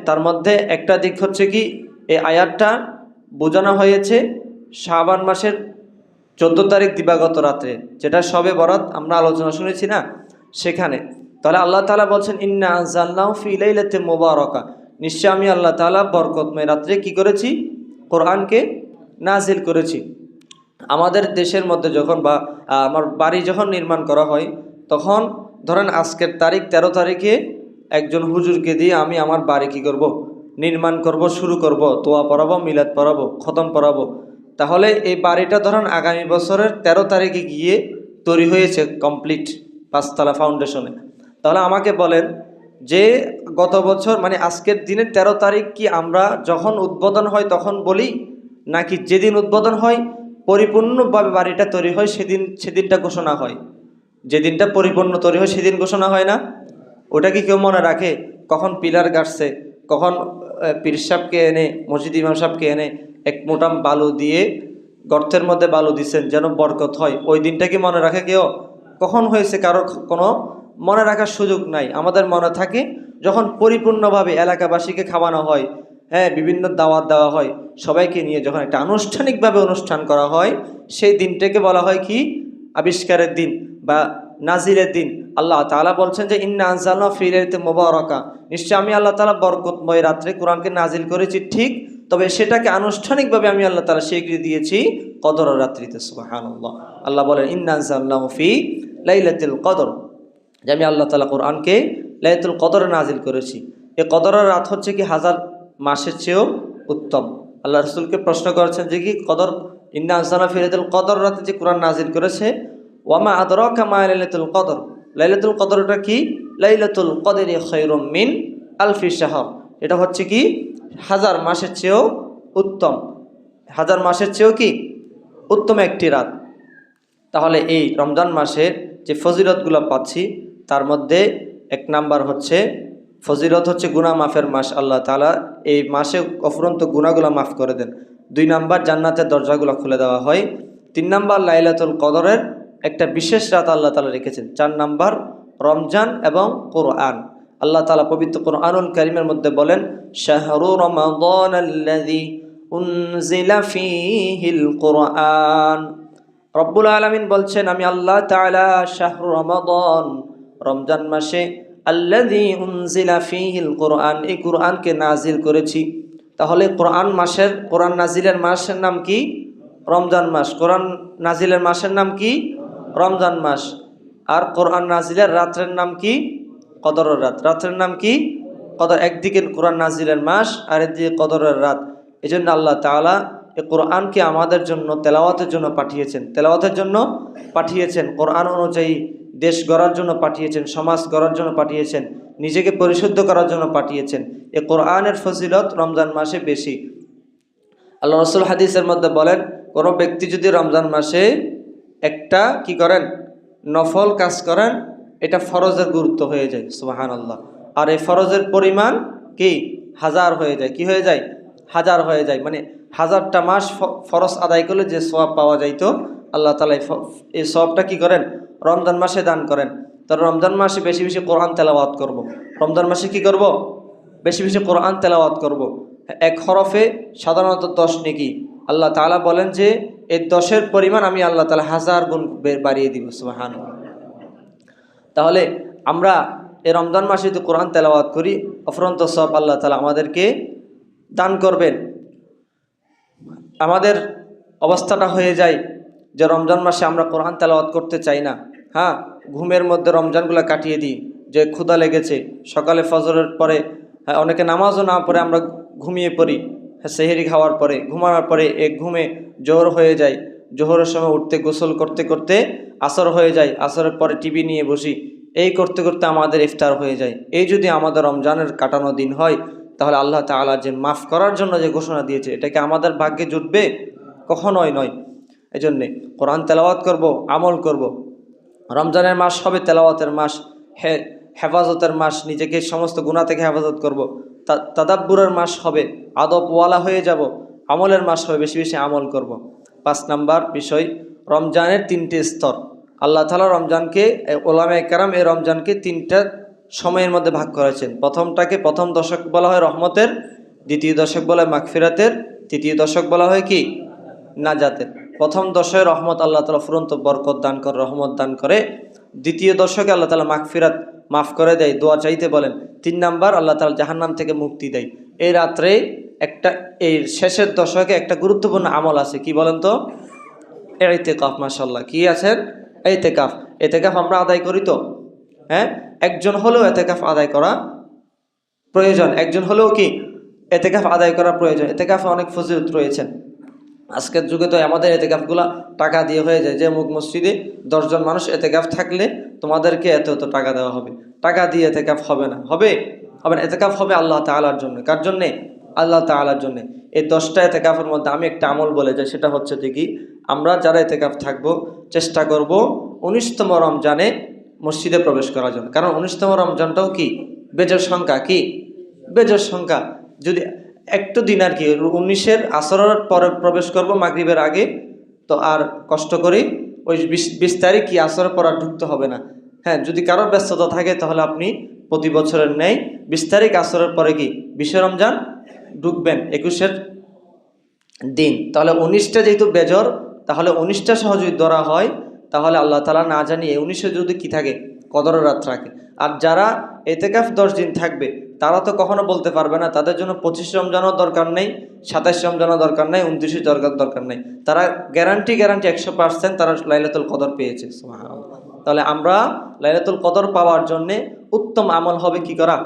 তার মধ্যে একটা দিক হচ্ছে কি এই আয়াতটা বোঝানো হয়েছে শাবান মাসের 14 তারিখ দিবাগত রাত্রে, যেটা শবে বরাত আমরা আলোচনা শুনেছি না, সেখানে। তাহলে আল্লাহ তাআলা বলছেন ইন্না আনজালনাহু ফি লাইলাতিন মুবারাকা, নিশ্চয় আমি আল্লাহ তাআলা বরকতময় রাত্রে কি করেছি? কোরআনকে নাজিল করেছি। আমাদের দেশের মধ্যে যখন বা আমার বাড়ি যখন নির্মাণ করা হয় তখন ধরেন আজকের তারিখ 13 তারিখে একজন হুজুরকে দিয়ে আমি আমার বাড়ি কি করব? নির্মাণ করব, শুরু করব, তোয়া পড়াবো, মিলাদ পড়াবো, খতম পড়াবো। তাহলে এই বাড়িটা ধরেন আগামী বছরের 13 তারিখে গিয়ে তৈরি হয়েছে কমপ্লিট 5 তলা ফাউন্ডেশনে। তাহলে আমাকে বলেন যে গত বছর মানে আজকের দিনের 13 তারিখ কি আমরা যখন উদ্বোধন হয় তখন বলি, নাকি যেদিন উদ্বোধন হয় পরিপূর্ণভাবে বাড়িটা তৈরি হয় সেদিনটা ঘোষণা হয়? যেদিনটা পরিপূর্ণ তৈরি হয় সেদিন ঘোষণা হয় না? ওটা কি কেউ মনে রাখে? কখন পিলার গাড়ছে, কখন পীর সাহেবকে এনে, মসজিদ ইমাম সাহেবকে এনে এক মোটাম বালু দিয়ে গর্তের মধ্যে বালু দিচ্ছেন যেন বরকত হয়, ওই দিনটা কি মনে রাখে কেউ? কখন হয়েছে কারো কোনো মনে রাখার সুযোগ নাই। আমাদের মনে থাকে যখন পরিপূর্ণভাবে এলাকাবাসীকে খাওয়ানো হয়, বিভিন্ন দাওয়াত দেওয়া হয়, সবাইকে নিয়ে যখন একটা আনুষ্ঠানিকভাবে অনুষ্ঠান করা হয়, সেই দিনটাকে বলা হয় কি? আবিষ্কারের দিন বা নাজিলের দিন। আল্লাহ তাআলা বলছেন যে ইন্না আনজালনাহু ফি লাইলাতিন মুবারাকা, নিশ্চয় আমি আল্লাহ তাআলা বরকতময় রাত্রে কোরআনকে নাজিল করেছি, ঠিক, তবে সেটাকে আনুষ্ঠানিকভাবে আমি আল্লাহ তাআলা স্বীকৃতি দিয়েছি কদরের রাত্রিতে। সুবহানাল্লাহ। আল্লাহ বলেন ইন্না আনজালনাহু ফি লাইলাতুল কদর, যে আমি আল্লাহ তাআলা কোরআনকে লাইলাতুল কদরে নাজিল করেছি। এই কদরের রাত হচ্ছে কি 1000 মাসের চেয়েও উত্তম। আল্লাহ রাসূলকে প্রশ্ন করেছেন যে কি কদর, ইন্না আনজালনা ফি লাইলাতুল কদর রাতে যে কোরআন নাজিল করেছে, ওয়ামা আদরাকা মা লাইলাতুল কদর, লাইলাতুল কদরটা কি? লাইলাতুল কদরি খায়রুম মিন আলফি শাহর, এটা হচ্ছে কি 1000 মাসের চেয়েও উত্তম। 1000 মাসের চেয়েও কি উত্তম একটি রাত। তাহলে এই রমজান মাসের যে ফজিলতগুলো পাচ্ছি তার মধ্যে 1 নাম্বার হচ্ছে ফজিলত হচ্ছে গুনাহ মাফের মাস। আল্লাহ তাআলা এই মাসে অফুরন্ত গুনাহগুলো মাফ করে দেন। 2 নাম্বার জান্নাতের দরজাগুলো খুলে দেওয়া হয়। 3 নাম্বার লাইলাতুল কদরের একটা বিশেষ রাত আল্লাহ তাআলা রেখেছেন। 4 নাম্বার রমজান এবং কোরআন। আল্লাহ তাআলা পবিত্র কোরআনুল কারীমের মধ্যে বলেন শাহরু রমাদানাল্লাযী উনজিলা ফীহিল কোরআন। রব্বুল আলামিন বলছেন আমি আল্লাহ তাআলা শাহরু রমাদান, রমজান মাসে, আল্লাযী উনজিলা ফীহিল কোরআন, এই কোরআনকে নাজিল করেছি। তাহলে কোরআন নাজিলের মাসের নাম কি? রমজান মাস। কোরআন নাজিলের মাসের নাম কি? রমজান মাস। আর কোরআন নাজিলের রাত্রের নাম কি? কদরের রাত। রাত্রের নাম কি? কদর। একদিকে কোরআন নাজিলের মাস আর একদিকে কদরের রাত। এই জন্য আল্লাহ তাআলা এই কোরআনকে আমাদের জন্য তেলাওয়াতের জন্য পাঠিয়েছেন, তেলাওয়াতের জন্য পাঠিয়েছেন, কোরআন অনুযায়ী দেশ গড়ার জন্য পাঠিয়েছেন, সমাজ গড়ার জন্য পাঠিয়েছেন, নিজেকে পরিশুদ্ধ করার জন্য পাঠিয়েছেন। এই কোরআনের ফজিলত রমজান মাসে বেশি। আল্লাহ রাসূল হাদিসের মধ্যে বলেন, কোনো ব্যক্তি যদি রমজান মাসে একটা কি করেন, নফল কাজ করেন, এটা ফরজের গুরুত্ব হয়ে যায়। সুবহানাল্লাহ। আর এই ফরজের পরিমাণ কি? হাজার হয়ে যায়। কি হয়ে যায়? হাজার হয়ে যায়। মানে হাজারটা মাস ফরজ আদায় করলে যে সওয়াব পাওয়া যাইতো, আল্লাহ তাআলা এই সওয়াবটা কি করেন? রমজান মাসে দান করেন। তার রমজান মাসে বেশি বেশি কোরআন তেলাওয়াত করব। রমজান মাসে কি করব? বেশি বেশি কোরআন তেলাওয়াত করব। এক হরফে সাধারণত 10 নেকি। আল্লাহ তাআলা বলেন যে এই 10-এর পরিমাণ আমি আল্লাহ তাআলা 1000 গুণ বাড়িয়ে দিব। সুবহানাল্লাহ। তাহলে আমরা এই রমজান মাসে যদি কোরআন তেলাওয়াত করি, অফুরন্ত সওয়াব আল্লাহ তাআলা আমাদেরকে দান করবেন। আমাদের অবস্থাটা হয়ে যায় যে রমজান মাসে আমরা কোরআন তেলাওয়াত করতে চাই না। হ্যাঁ, ঘুমের মধ্যে রমজানগুলো কাটিয়ে দিই, যে ক্ষুধা লেগেছে, সকালে ফজরের পরে অনেকে নামাজও না পড়ে আমরা ঘুমিয়ে পড়ি। সেহরি খাওয়ার পরে, ঘুমানোর পরে এক ঘুমে জোহর হয়ে যায়। জোহরের সময় উঠতে গোসল করতে করতে আসর হয়ে যায়। আসরের পরে টিভি নিয়ে বসি, এই করতে করতে আমাদের ইফতার হয়ে যায়। এই যদি আমাদের রমজানের কাটানো দিন হয়, তাহলে আল্লাহ তাআলা যে মাফ করার জন্য যে ঘোষণা দিয়েছে, এটাকে আমাদের ভাগ্যে জুটবে? কখনোই নয়। এই জন্যে কোরআন তেলাওয়াত করব, আমল করব। রমজানের মাস হবে তেলাওয়াতের মাস, হেফাজতের মাস, নিজেকে সমস্ত গুনাহ থেকে হেফাজত করব। তাদাব্বুরের মাস হবে, আদবওয়ালা হয়ে যাব। আমলের মাস হবে, বেশি বেশি আমল করব। 5 নাম্বার বিষয়, রমজানের 3টে স্তর। আল্লাহ তাআলা রমজানকে, ওলামায়ে কেরাম এই রমজানকে 3টা সময়ের মধ্যে ভাগ করেছেন। প্রথমটাকে প্রথম দশক বলা হয় রহমতের, দ্বিতীয় দশক বলা হয় মাগফিরাতের, তৃতীয় দশক বলা হয় কি? নাজাতের। প্রথম দশকে রহমত আল্লাহ তাআলা ফুরন্ত বরকত দান করে, রহমত দান করে। দ্বিতীয় দশকে আল্লাহ তাআলা মাগফিরাত, মাফ করে দেয়, দোয়া চাইতে বলেন। 3 নাম্বার, আল্লাহ তাআলা জাহান্নাম থেকে মুক্তি দেয়। এই রাত্রে এই শেষের দশকে একটা গুরুত্বপূর্ণ আমল আছে, কি বলেন তো? ইতিকাফ। মাশাআল্লাহ, কি আছেন? ইতিকাফ। ইতিকাফ আমরা আদায় করি তো? হ্যাঁ, একজন হলেও ইতিকাফ আদায় করা প্রয়োজন। একজন হলেও কি ইতিকাফ আদায় করা প্রয়োজন। ইতিকাফে অনেক ফজিলত রয়েছেন। আজকের যুগে তো আমাদের ইতিকাফগুলা টাকা দিয়ে হয়ে যায়, যে মুখ মসজিদে 10 জন মানুষ ইতিকাফ থাকলে তোমাদেরকে এত এত টাকা দেওয়া হবে। টাকা দিয়ে ইতিকাফ হবে না, হবে না। ইতিকাফ হবে আল্লাহ তাআলার জন্য। কার জন্যে? আল্লাহ তাআলার জন্য। এই 10টা ইতিকাফের মধ্যে আমি একটা আমল বলে যাই, সেটা হচ্ছে কি, আমরা যারা ইতিকাফ থাকবো চেষ্টা করব 19তম রমজানে মসজিদে প্রবেশ করার জন্য। কারণ 19তম রমজানটাও কি বেজোড় সংখ্যা, কি বেজোড় সংখ্যা। যদি একটু দিন আর কি, 19-এর আসরের পরে প্রবেশ করব মাগরিবের আগে, তো আর কষ্ট করি ওই 20 তারিখ কি আসরের পর আর ঢুকতে হবে না। হ্যাঁ, যদি কারোর ব্যস্ততা থাকে তাহলে আপনি প্রতি বছরের ন্যায় 20 তারিখ আসরের পরে কি 20 রমজান ঢুকবেন, 21-এর দিন। তাহলে 19টা যেহেতু বেজর, তাহলে 19টা সহ যদি ধরা হয়, তাহলে আল্লাহ তাআলা না জানিয়ে 19-এ যদি কি থাকে, কদরের রাত থাকে। আর যারা ইতিকাফ 10 দিন থাকবে, তারা তো কখনো বলতে পারবে না, তাদের জন্য 25 রমজানও দরকার নেই, 27 রমজানও দরকার নেই, 29 দরকার নেই। তারা গ্যারান্টি 100% তারা লাইলাতুল কদর পেয়েছে। সুবহানাল্লাহ। তাহলে আমরা লাইলাতুল কদর পাওয়ার জন্য উত্তম আমল হবে কি করা?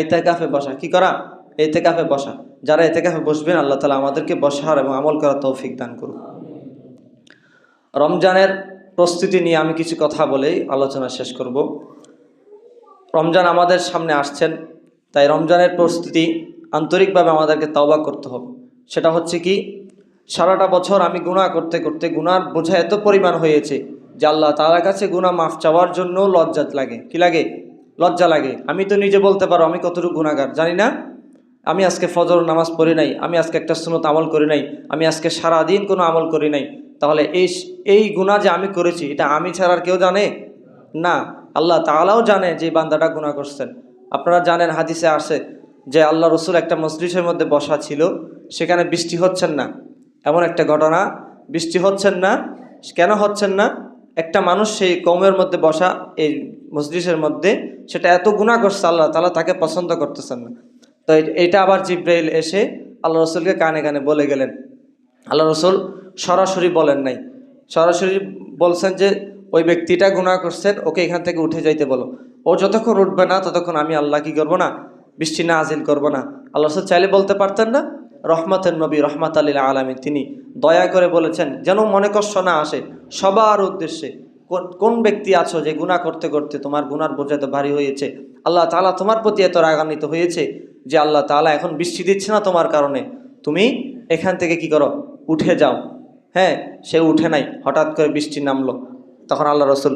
ইতিকাফে বসা। কি করা? ইতিকাফে বসা। যারা ইতিকাফে বসবেন, আল্লাহ তাআলা আমাদেরকে বসার এবং আমল করার তৌফিক দান করুন। রমজানের প্রস্তুতি নিয়ে আমি কিছু কথা বলেই আলোচনা শেষ করব। রমজান আমাদের সামনে আসছেন, তাই রমজানের প্রস্তুতি আন্তরিকভাবে আমাদেরকে তওবা করতে হবে। সেটা হচ্ছে কি, সারাটা বছর আমি গুনাহ করতে করতে গুনার বোঝা এত পরিমাণ হয়েছে যে আল্লাহ তাআলার কাছে গুনাহ মাফ চাওয়ার জন্য লজ্জা লাগে। কি লাগে? লজ্জা লাগে। আমি তো নিজে বলতে পারো আমি কতটুকু গুনাহগার, জানি না। আমি আজকে ফজর নামাজ পড়ি নাই, আমি আজকে একটা সুন্নত আমল করি নাই, আমি আজকে সারাদিন কোনো আমল করি নাই। তাহলে এই গুনাহ যে আমি করেছি, এটা আমি ছাড়া আর কেউ জানে না। আল্লাহ তাআলাও জানে যে বান্দাটা গুনাহ করছেন। আপনারা জানেন, হাদিসে আসে যে আল্লাহ রসুল একটা মজলিসের মধ্যে বসা ছিল, সেখানে বৃষ্টি হচ্ছেন না। এমন একটা ঘটনা, বৃষ্টি হচ্ছেন না। কেন হচ্ছেন না? একটা মানুষ সেই কওমের মধ্যে বসা, এই মজলিসের মধ্যে, সেটা এত গুনাহ করছে, আল্লাহ তাআলা তাকে পছন্দ করতেছেন না। তো এটা আবার জিব্রাইল এসে আল্লাহ রসুলকে কানে কানে বলে গেলেন। আল্লাহ রসুল সরাসরি বলেন নাই, সরাসরি বলছেন যে ওই ব্যক্তিটা গুনাহ করছেন, ওকে এখান থেকে উঠে যাইতে বলো। ও যতক্ষণ উঠবে না ততক্ষণ আমি আল্লাহ কি করবো না, বৃষ্টি নাজিল করবো না। আল্লাহ রাসূল চাইলে বলতে পারতেন না? রহমতের নবী, রহমাতাল লিল আলামিন, তিনি দয়া করে বলেছেন যেন মনে কষ্ট না আসে সবার উদ্দেশ্যে। কোন ব্যক্তি আছো যে গুনাহ করতে করতে তোমার গুনার বোঝা এত ভারী হয়েছে, আল্লাহ তাআলা তোমার প্রতি এত রাগান্বিত হয়েছে যে আল্লাহ তাআলা এখন বৃষ্টি দিচ্ছে না তোমার কারণে, তুমি এখান থেকে কি করো, উঠে যাও। হ্যাঁ, সে উঠে নাই, হঠাৎ করে বৃষ্টি নামলো। তখন আল্লাহ রসুল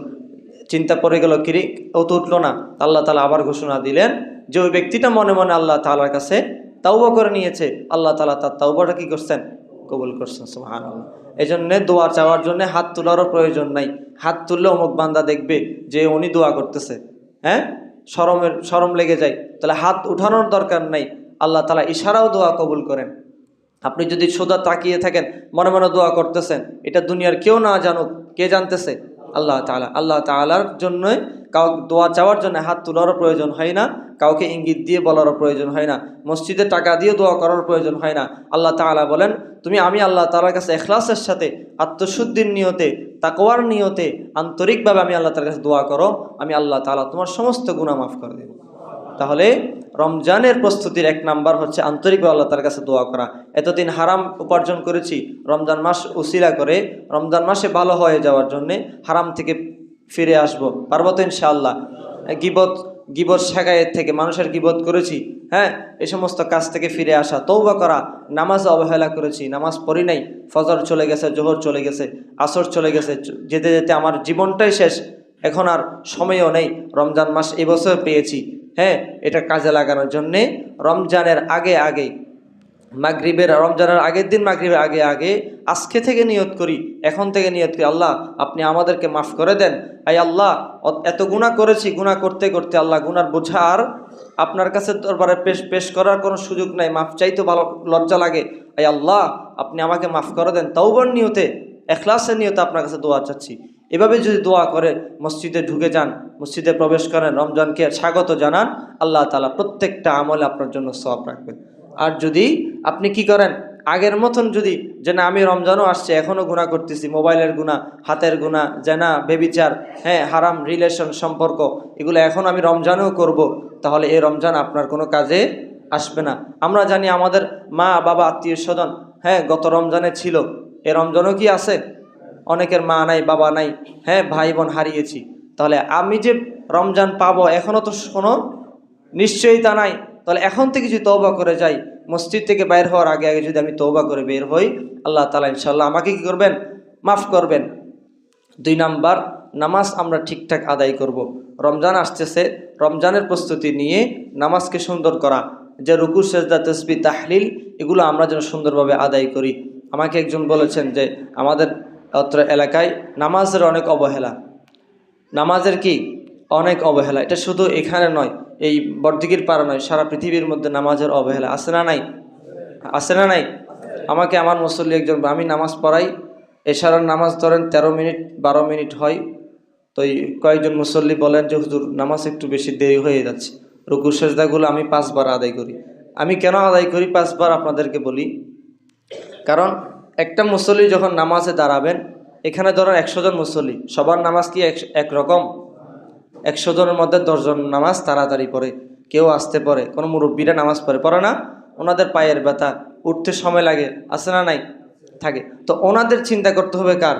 চিন্তা পড়ে গেল, কিরে ও তো উঠলো না। আল্লাহ তাআলা আবার ঘোষণা দিলেন যে ওই ব্যক্তিটা মনে মনে আল্লাহ তাআলার কাছে তাওবা করে নিয়েছে, আল্লাহ তাআলা তার তাওবাটা কি করছেন, কবুল করছেন। সুবহানাল্লাহ। এই জন্যে দোয়া চাওয়ার জন্য হাত তোলারও প্রয়োজন নাই। হাত তুললে অমুক বান্দা দেখবে যে উনি দোয়া করতেছে, হ্যাঁ, শরম লেগে যায়, তাহলে হাত উঠানোর দরকার নাই। আল্লাহ তাআলা ইশারাও দোয়া কবুল করেন। আপনি যদি সোজা তাকিয়ে থাকেন, মনে মনে দোয়া করতেছেন, এটা দুনিয়ার কেউ না জানুক, কে জানতেছে? আল্লাহ তাআলা। আল্লাহ তাআলার জন্যই দোয়া চাওয়ার জন্য হাত তোলারও প্রয়োজন হয় না, কাউকে ইঙ্গিত দিয়ে বলারও প্রয়োজন হয় না, মসজিদে টাকা দিয়ে দোয়া করার প্রয়োজন হয় না। আল্লাহ তাআলা বলেন, তুমি আমি আল্লাহ তাআলার কাছে ইখলাসের সাথে, আত্মশুদ্ধির নিয়তে, তাকওয়ার নিয়তে আন্তরিকভাবে আমি আল্লাহ তাআলার কাছে দোয়া করো, আমি আল্লাহ তাআলা তোমার সমস্ত গুনাহ মাফ করে দেব। তাহলে রমজানের প্রস্তুতির এক নাম্বার হচ্ছে আন্তরিকভাবে আল্লাহ তার কাছে দোয়া করা। এতদিন হারাম উপার্জন করেছি, রমজান মাস উসিলা করে রমজান মাসে ভালো হয়ে যাওয়ার জন্যে হারাম থেকে ফিরে আসবো, পারবো তো ইনশাআল্লাহ? গিবত শেখায়েত থেকে, মানুষের গিবত করেছি, হ্যাঁ, এই সমস্ত কাজ থেকে ফিরে আসা, তওবা করা। নামাজে অবহেলা করেছি, নামাজ পড়ি নাই, ফজর চলে গেছে, জোহর চলে গেছে, আসর চলে গেছে, যেতে যেতে আমার জীবনটাই শেষ, এখন আর সময়ও নেই। রমজান মাস এবছর পেয়েছি, হ্যাঁ, এটা কাজে লাগানোর জন্যে রমজানের আগে রমজানের আগের দিন মাগরিবের আগে আজকে থেকে নিয়ত করি, এখন থেকে নিয়ত করি, আল্লাহ আপনি আমাদেরকে মাফ করে দেন। আই আল্লাহ, এত গুনাহ করেছি, গুনাহ করতে করতে আল্লাহ গুনার বোঝা আর আপনার কাছে দরবারে পেশ করার কোনো সুযোগ নাই, মাফ চাইতে ভালো লজ্জা লাগে। আই আল্লাহ, আপনি আমাকে মাফ করে দেন। তাওবার নিয়তে, ইখলাসের নিয়তে আপনার কাছে দোয়া চাচ্ছি। এভাবে যদি দোয়া করে মসজিদে ঢুকে যান, মসজিদে প্রবেশ করেন, রমজানকে স্বাগত জানান, আল্লাহ তাআলা প্রত্যেকটা আমলে আপনার জন্য সওয়াব রাখবেন। আর যদি আপনি কি করেন, আগের মতন যদি, যে না আমি রমজানও আসছে এখনও গুনাহ করতেছি, মোবাইলের গুনাহ, হাতের গুনাহ, জেনা, বেবিচার, হ্যাঁ, হারাম রিলেশন, সম্পর্ক, এগুলো এখন আমি রমজানেও করব, তাহলে এই রমজান আপনার কোনো কাজে আসবে না। আমরা জানি আমাদের মা বাবা, আত্মীয় স্বজন, হ্যাঁ, গত রমজানে ছিল, এ রমজানও কি আছে? অনেকের মা নাই, বাবা নাই, হ্যাঁ, ভাই বোন হারিয়েছি। তাহলে আমি যে রমজান পাবো এখনও তো কোনো নিশ্চয়তা নাই। তাহলে এখন থেকে যদি তওবা করে যাই, মসজিদ থেকে বাইর হওয়ার আগে যদি আমি তওবা করে বের হই, আল্লাহ তাআলা ইনশাআল্লাহ আমাকে কি করবেন, মাফ করবেন। 2 নাম্বার, নামাজ আমরা ঠিকঠাক আদায় করব। রমজান আসতেছে, রমজানের প্রস্তুতি নিয়ে নামাজকে সুন্দর করা, যে রুকু, সেজদা, তাসবিহ, তাহলিল, এগুলো আমরা যেন সুন্দরভাবে আদায় করি। আমাকে একজন বলেছেন যে আমাদের অত্র এলাকায় নামাজের অনেক অবহেলা, নামাজের কি অনেক অবহেলা। এটা শুধু এখানে নয়, এই বড়দিঘির পাড়া নয়, সারা পৃথিবীর মধ্যে নামাজের অবহেলা আছে না নাই? আছে না নাই? আমাকে আমার মুসল্লি একজন, আমি নামাজ পড়াই, এশারার নামাজ ধরেন 13 মিনিট 12 মিনিট হয়, তো কয়েকজন মুসল্লি বলেন যে হুজুর নামাজ একটু বেশি দেরি হয়ে যাচ্ছে, রুকু সেজদাগুলো আমি 5 বার আদায় করি। আমি কেন আদায় করি 5 বার আপনাদেরকে বলি। কারণ একটা মুসল্লি যখন নামাজে দাঁড়াবেন, এখানে ধরেন 100 জন মুসল্লি, সবার নামাজ কি একরকম? 100 জনের মধ্যে 10 জন নামাজ তাড়াতাড়ি পড়ে, কেউ আসতে পড়ে, কোনো মুরব্বীরা নামাজ পড়ে না, ওনাদের পায়ের ব্যথা, উঠতে সময় লাগে, আছে না নাই? থাকে। তো ওনাদের চিন্তা করতে হবে কার?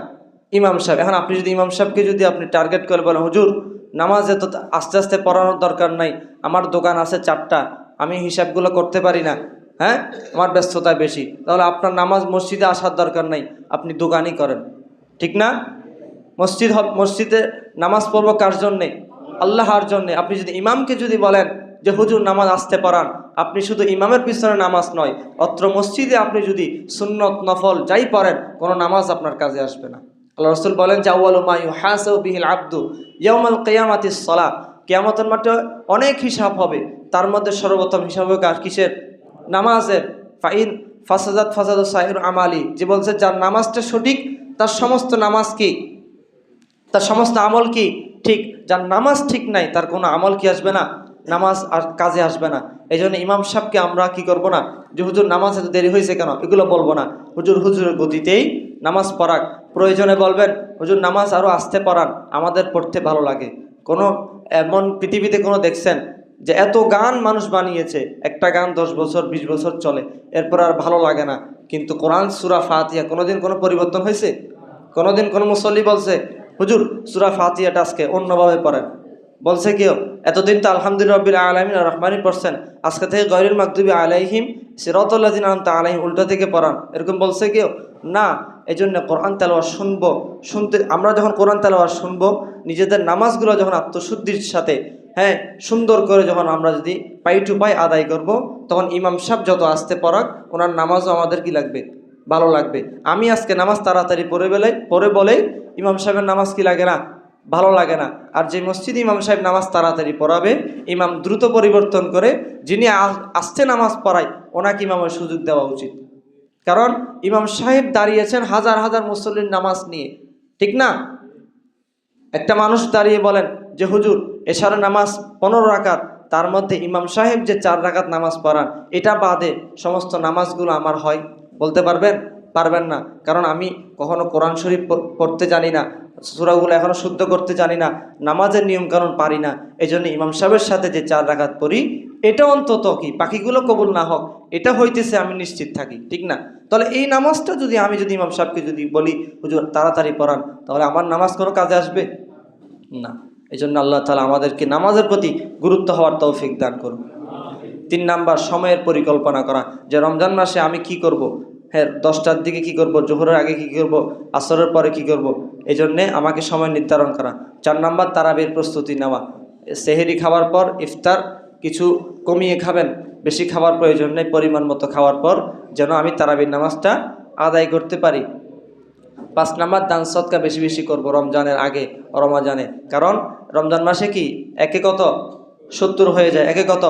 ইমাম সাহেব। এখন আপনি যদি ইমাম সাহেবকে যদি আপনি টার্গেট করে বলেন, হুজুর নামাজে তো আস্তে আস্তে পড়ানোর দরকার নাই, আমার দোকান আছে 4টা, আমি হিসাবগুলো করতে পারি না, হ্যাঁ, আমার ব্যস্ততা বেশি, তাহলে আপনার নামাজ মসজিদে আসার দরকার নাই, আপনি দোকানই করেন, ঠিক না? মসজিদে নামাজ পড়বো কার জন্যে? আল্লাহর জন্যে। আপনি যদি ইমামকে যদি বলেন যে হুজুর নামাজ আসতে পড়ান, আপনি শুধু ইমামের পিছনে নামাজ নয়, অত্র মসজিদে আপনি যদি সুন্নত, নফল যাই পড়েন, কোনো নামাজ আপনার কাজে আসবে না। আল্লাহ রাসূল বলেন যে আউয়ালু মা ইউহাসাবু বিহিল আবদু ইয়াউমাল কিয়ামাতিস সালাহ, কিয়ামতের মাঠে অনেক হিসাব হবে, তার মধ্যে সর্বপ্রথম হিসাব হবে কার? কিসের? নামাজের। ফাইন ফাসাদাত ফাসাদু সাহির আমালি, যে বলছে যার নামাজটা সঠিক তার সমস্ত নামাজ কি, তার সমস্ত আমল কি ঠিক। যার নামাজ ঠিক নাই তার কোনো আমল কি আসবে না, নামাজ আর কাজে আসবে না। এই জন্য ইমাম সাহেবকে আমরা কি করব না, যে হুজুর নামাজ এত দেরি হয়েছে কেন, এগুলো বলবো না। হুজুরের গতিতেই নামাজ পড়াক, প্রয়োজনে বলবেন হুজুর নামাজ আরও আস্তে পড়ান, আমাদের পড়তে ভালো লাগে। কোনো এমন পৃথিবীতে কোনো দেখছেন যে এত গান মানুষ বানিয়েছে, একটা গান 10 বছর 20 বছর চলে, এরপর আর ভালো লাগে না, কিন্তু কোরআন সূরা ফাতিহা কোনোদিন কোনো পরিবর্তন হয়েছে? কোনোদিন কোনো মুসল্লি বলছে হুজুর সূরা ফাতিহাটা আজকে অন্যভাবে পড়েন? বলছে কেউ? এতদিন তো আলহামদুলিল্লাহ রাব্বিল আলামিন আর রহমানির পড়ছেন, আজকে থেকে গায়রুল মাগদুবি আলাইহিম সিরাতাল লাযিনা আন'আমতা আলাইহিম উল্টা থেকে পড়ান, এরকম বলছে কেউ? না। এই জন্য কোরআন তেলাওয়াত শুনবো, শুনতে আমরা যখন কোরআন তেলাওয়াত শুনবো, নিজেদের নামাজগুলো যখন আত্মশুদ্ধির সাথে সুন্দর করে যখন আমরা যদি পাই টু পাই আদায় করব, তখন ইমাম সাহেব যত আস্তে পড়াক ওনার নামাজও আমাদের কি লাগবে? ভালো লাগবে। আমি আজকে নামাজ তাড়াতাড়ি পড়ে বলেই ইমাম সাহেবের নামাজ কি লাগে না? ভালো লাগে না। আর যে মসজিদে ইমাম সাহেব নামাজ তাড়াতাড়ি পড়াবে, ইমাম দ্রুত পরিবর্তন করে যিনি আস্তে নামাজ পড়ায় ওনাকে ইমামের সুযোগ দেওয়া উচিত। কারণ ইমাম সাহেব দাঁড়িয়েছেন হাজার হাজার মুসল্লির নামাজ নিয়ে, ঠিক না? একটা মানুষ দাঁড়িয়ে বলেন যে হুজুর এশারের নামাজ 15 রাকাত, তার মধ্যে ইমাম সাহেব যে 4 রাকাত নামাজ পড়ান, এটা বাদে সমস্ত নামাজগুলো আমার হয়, বলতে পারবেন? পারবেন না। কারণ আমি কখনো কোরআন শরীফ পড়তে জানি না, সূরাগুলো এখনো শুদ্ধ করতে জানি না, নামাজের নিয়মকানুন পারি না। এই জন্য ইমাম সাহেবের সাথে যে 4 রাকাত পড়ি, এটা অন্তত কি বাকিগুলো কবুল না হোক, এটা হইতেছে আমি নিশ্চিত থাকি, ঠিক না? তাহলে এই নামাজটা যদি আমি ইমাম সাহেবকে যদি বলি হুজুর তাড়াতাড়ি পড়ান, তাহলে আমার নামাজ কোনো কাজে আসবে না। এই জন্য আল্লাহ তাআলা আমাদেরকে নামাজের প্রতি গুরুত্ব হওয়ার তৌফিক দান করুন। 3 নাম্বার, সময়ের পরিকল্পনা করা, যে রমজান মাসে আমি কি করব। 10টার দিকে কি করব, জোহরের আগে কি করব, আসরের পরে কি করব, এই জন্যে আমাকে সময় নির্ধারণ করা। 4 নাম্বার, তারাবির প্রস্তুতি নেওয়া। সেহরি খাওয়ার পর ইফতার কিছু কমিয়ে খাবেন, বেশি খাওয়ার প্রয়োজন নেই, পরিমাণ মতো খাওয়ার পর যেন আমি তারাবির নামাজটা আদায় করতে পারি। 5 নাম্বার, দান সদকা বেশি বেশি করব রমজানের আগে, রমাজানে। কারণ রমজান মাসে কি একে কত 70 হয়ে যায়, একে কত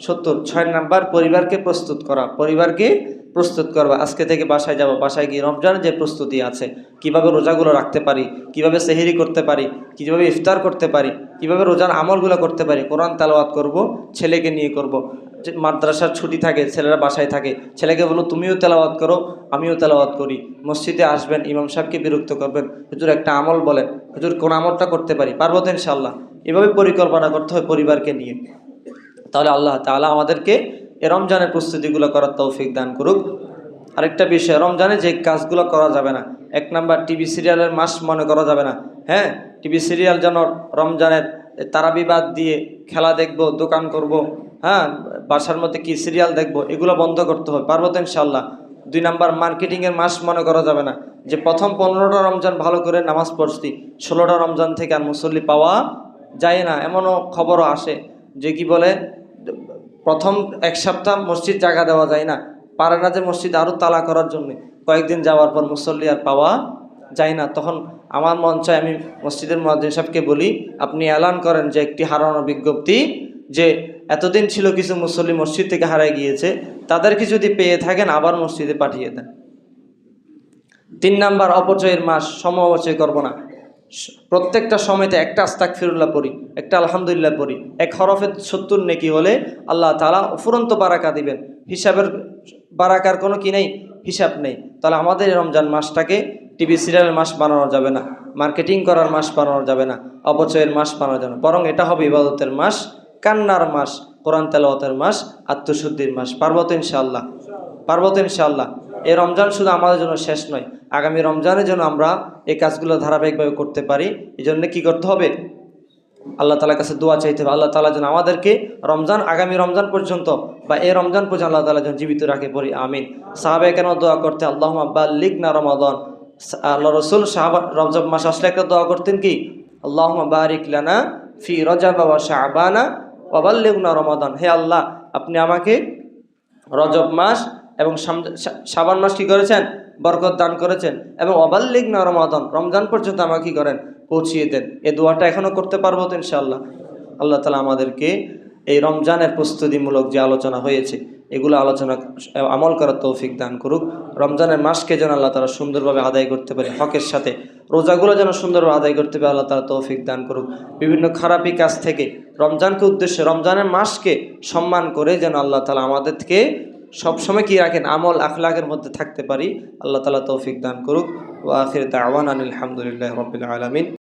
70। 6 নাম্বার, পরিবারকে প্রস্তুত করা, পরিবারকে প্রস্তুত করবা। আজকে থেকে বাসায় যাব, বাসায় গিয়ে রমজানের যে প্রস্তুতি আছে, কিভাবে রোজাগুলো রাখতে পারি, কিভাবে সেহরি করতে পারি, কিভাবে ইফতার করতে পারি, কিভাবে রোজার আমলগুলো করতে পারি, কোরআন তেলাওয়াত করব, ছেলেকে নিয়ে করব। মাদ্রাসার ছুটি থাকে, ছেলেরা বাসায় থাকে, ছেলেকে বলো তুমিও তেলাওয়াত করো, আমিও তেলাওয়াত করি। মসজিদে আসবেন, ইমাম সাহেবকে বিরক্ত করবেন, হুজুর একটা আমল বলেন, হুজুর কোন আমলটা করতে পারি, পারবো তো ইনশাআল্লাহ। এভাবে পরিকল্পনা করতে হয় পরিবারকে নিয়ে। তাহলে আল্লাহ তাআলা আমাদেরকে এ রমজানের প্রস্তুতিগুলো করার তৌফিক দান করুক। আরেকটা বিষয়, রমজানে যে কাজগুলো করা যাবে না, 1 নাম্বার, টিভি সিরিয়ালের মাস মনে করা যাবে না। টিভি সিরিয়াল যেন রমজানের তারাবি বাদ দিয়ে খেলা দেখব, দোকান করব, বাসার মধ্যে কি সিরিয়াল দেখব, এগুলো বন্ধ করতে হবে, পারবো তো ইনশাআল্লাহ। 2 নাম্বার, মার্কেটিংয়ের মাস মনে করা যাবে না, যে প্রথম 15টা রমজান ভালো করে নামাজ পড়ছি, 16টা রমজান থেকে আর মুসল্লি পাওয়া যায় না। এমনও খবরও আসে যে কি বলে প্রথম 1 সপ্তাহ মসজিদ জায়গা দেওয়া যায় না, পারে না যে মসজিদ আরও তালা করার জন্য, কয়েকদিন যাওয়ার পর মুসল্লি আর পাওয়া যায় না। তখন আমার মন চায় আমি মসজিদের মুয়াজ্জিন সাহেবকে বলি, আপনি এলান করেন যে একটি হারানো বিজ্ঞপ্তি, যে এতদিন ছিল কিছু মুসল্লি মসজিদ থেকে হারায় গিয়েছে, তাদেরকে যদি পেয়ে থাকেন আবার মসজিদে পাঠিয়ে দেন। 3 নাম্বার, অপচয়ের মাস, সময় অপচয় করবো না। প্রত্যেকটা সময়তে একটা আস্তাগফিরুল্লাহ পড়ি, একটা আলহামদুলিল্লাহ পড়ি, 1 হরফে 70 নেকি হলে আল্লাহ তাআলা অফুরন্ত বারাকা দিবেন। হিসাবের বারাকার কোনো কি নেই, হিসাব নেই। তাহলে আমাদের রমজান মাসটাকে টিভি সিরিয়ালের মাস বানানো যাবে না, মার্কেটিং করার মাস বানানো যাবে না, অপচয়ের মাস বানানো যাবে না, বরং এটা হবে ইবাদতের মাস, কান্নার মাস, কোরআন তেলাওয়াতের মাস, আত্মশুদ্ধির মাস। পারবো তো ইনশাআল্লাহ? পারবো তো ইনশাআল্লাহ? এই রমজান শুধু আমাদের জন্য শেষ নয়, আগামী রমজানের জন্য আমরা এই কাজগুলো ধারাবাহিকভাবে করতে পারি। এই জন্য কী করতে হবে? আল্লাহ তাআলার কাছে দোয়া চাইতে হবে, আল্লাহ তাআলা যেন আমাদেরকে আগামী রমজান পর্যন্ত বা এই রমজান পর্যন্ত আল্লাহ তাআলা যেন জীবিত রাখে, পড়ি আমিন। সাহাবায়ে কেন দোয়া করতে, আল্লাহুম্মা বাল্লিগনা রমাদান। আল্লাহ রসুল রজব মাস আসলে একটা দোয়া করতেন কি, আল্লাহুম্মা বারিক লানা ফি রজব ওয়া শাবানা ওয়া বাল্লিগনা রমাদান। হে আল্লাহ, আপনি আমাকে রজব মাস এবং শাবান মাস কি করেছেন, বরকত দান করেছেন, এবং ওয়াবাল্লিগনা রমাদান, রমজান পর্যন্ত আমাকে কি করেন, পৌঁছিয়ে দেন। এই দোয়াটা এখনও করতে পারবো তো ইনশাআল্লাহ? আল্লাহ তাআলা আমাদেরকে এই রমজানের প্রস্তুতিমূলক যে আলোচনা হয়েছে, এগুলো আলোচনা আমল করার তৌফিক দান করুক। রমজানের মাসকে যেন আল্লাহ তাআলা সুন্দরভাবে আদায় করতে পারে, হকের সাথে রোজাগুলো যেন সুন্দরভাবে আদায় করতে পারে, আল্লাহ তাআলা তৌফিক দান করুক। বিভিন্ন খারাপি কাজ থেকে রমজানকে উদ্দেশ্যে, রমজানের মাসকে সম্মান করে যেন আল্লাহ তাআলা আমাদেরকে সবসময় কি রাখেন, আমল আখলাকের মধ্যে থাকতে পারি। আল্লাহ তাআলা তৌফিক দান করুক। ওয়া আখির দাওয়ানা আলহামদুলিল্লাহি রাব্বিল আলামিন।